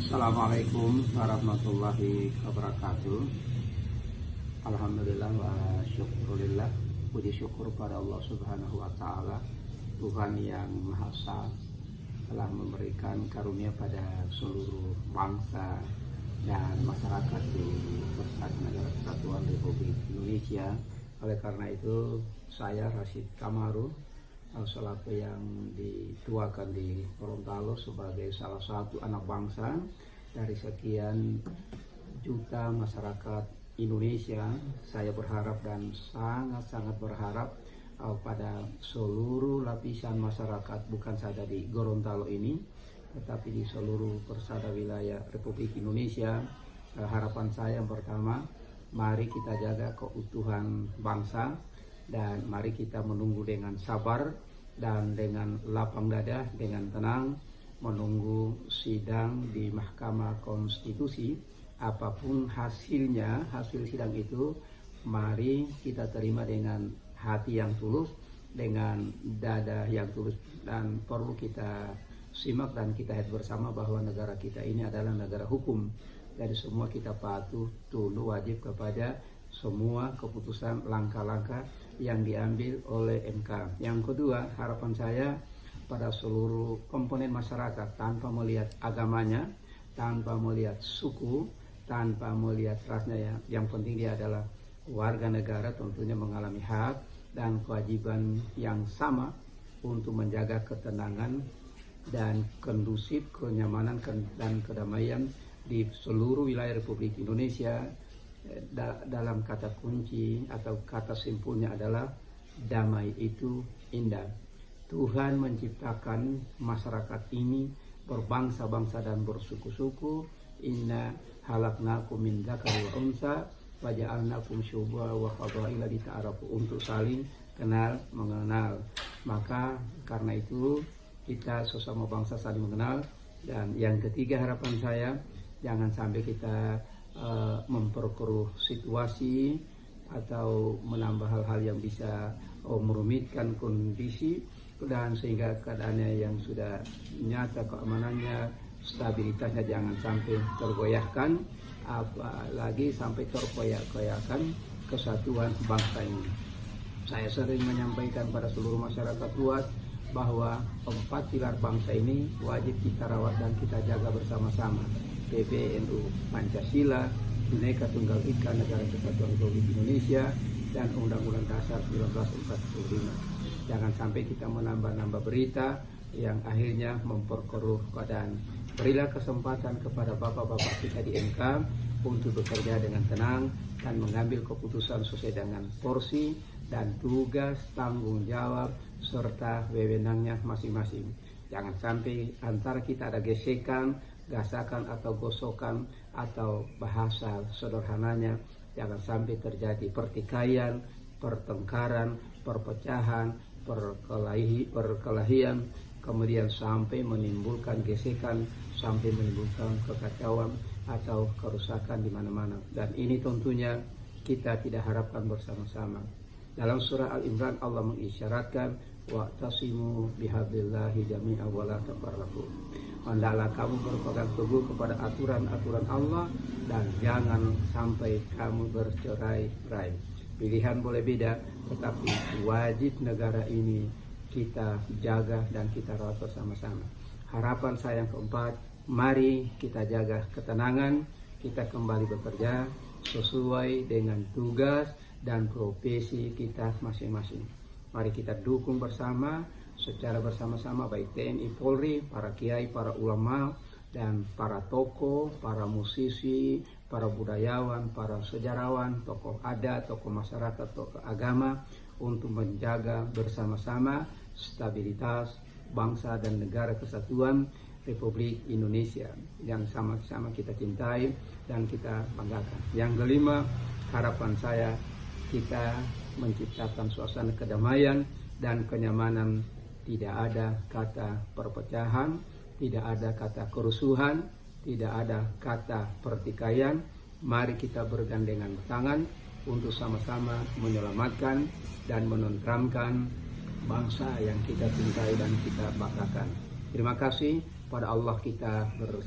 Assalamualaikum warahmatullahi wabarakatuh. Alhamdulillah wa syukurillah. Puji syukur pada Allah Subhanahu wa Ta'ala, Tuhan yang Maha Esa, telah memberikan karunia pada seluruh bangsa dan masyarakat di Persatuan Negara Kesatuan Republik Indonesia. Oleh karena itu, saya Rashid Kamaru selaku yang dituakan di Gorontalo sebagai salah satu anak bangsa dari sekian juta masyarakat Indonesia, saya berharap dan sangat-sangat berharap pada seluruh lapisan masyarakat, bukan saja di Gorontalo ini tetapi di seluruh persada wilayah Republik Indonesia. Harapan saya yang pertama, mari kita jaga keutuhan bangsa dan mari kita menunggu dengan sabar dan dengan lapang dada, dengan tenang menunggu sidang di Mahkamah Konstitusi. Apapun hasilnya, hasil sidang itu mari kita terima dengan hati yang tulus, dengan dada yang tulus, dan perlu kita simak dan kita lihat bersama bahwa negara kita ini adalah negara hukum. Jadi semua kita patuh, tunduk, wajib kepada semua keputusan langkah-langkah yang diambil oleh MK. Yang kedua, harapan saya pada seluruh komponen masyarakat tanpa melihat agamanya, tanpa melihat suku, tanpa melihat rasnya, ya, yang penting dia adalah warga negara, tentunya mengalami hak dan kewajiban yang sama untuk menjaga ketenangan dan kondusif, kenyamanan dan kedamaian di seluruh wilayah Republik Indonesia. Dalam kata kunci atau kata simpulnya adalah damai itu indah. Tuhan menciptakan masyarakat ini berbangsa-bangsa dan bersuku-suku. Inna halaknakum min dzakari wa unsa wa ja'alnakum syu'uban wa qabaila lita'arafu, untuk saling kenal mengenal. Maka karena itu kita sesama bangsa saling mengenal. Dan yang ketiga, harapan saya jangan sampai kita memperkeruh situasi atau menambah hal-hal yang bisa merumitkan kondisi, dan sehingga keadaannya yang sudah nyata keamanannya, stabilitasnya jangan sampai tergoyahkan, apalagi sampai terkoyak-koyakan kesatuan bangsa ini. Saya sering menyampaikan pada seluruh masyarakat luas bahwa 4 pilar bangsa ini wajib kita rawat dan kita jaga bersama-sama. PBNU, Pancasila, Bhinneka Tunggal Ika Negara Kesatuan Republik Indonesia, dan Undang-Undang Dasar 1945. Jangan sampai kita menambah-nambah berita yang akhirnya memperkeruh keadaan. Berilah kesempatan kepada bapak-bapak kita di MK untuk bekerja dengan tenang dan mengambil keputusan sesuai dengan porsi dan tugas, tanggung jawab, serta wewenangnya masing-masing. Jangan sampai antara kita ada gesekan, gasakan atau gosokan, atau bahasa sederhananya jangan sampai terjadi pertikaian, pertengkaran, perpecahan, perkelahian, kemudian sampai menimbulkan gesekan, sampai menimbulkan kekacauan atau kerusakan di mana-mana. Dan ini tentunya kita tidak harapkan bersama-sama. Dalam surah Al-Imran Allah mengisyaratkan wa'tasimu bihablillahi jami'an wa la tafarraqu. Hendaklah kamu berpegang teguh kepada aturan-aturan Allah dan jangan sampai kamu bercerai-berai. Pilihan boleh beda, tetapi wajib negara ini kita jaga dan kita rawat bersama-sama. Harapan saya yang keempat, mari kita jaga ketenangan, kita kembali bekerja sesuai dengan tugas dan profesi kita masing-masing. Mari kita dukung bersama, secara bersama-sama, baik TNI, Polri, para kiai, para ulama, dan para tokoh, para musisi, para budayawan, para sejarawan, tokoh adat, tokoh masyarakat, tokoh agama, untuk menjaga bersama-sama stabilitas bangsa dan negara kesatuan Republik Indonesia yang sama-sama kita cintai dan kita banggakan. Yang kelima, harapan saya kita menciptakan suasana kedamaian dan kenyamanan. Tidak ada kata perpecahan, tidak ada kata kerusuhan, tidak ada kata pertikaian. Mari kita bergandengan tangan untuk sama-sama menyelamatkan dan menenteramkan bangsa yang kita cintai dan kita banggakan. Terima kasih pada Allah kita bersama.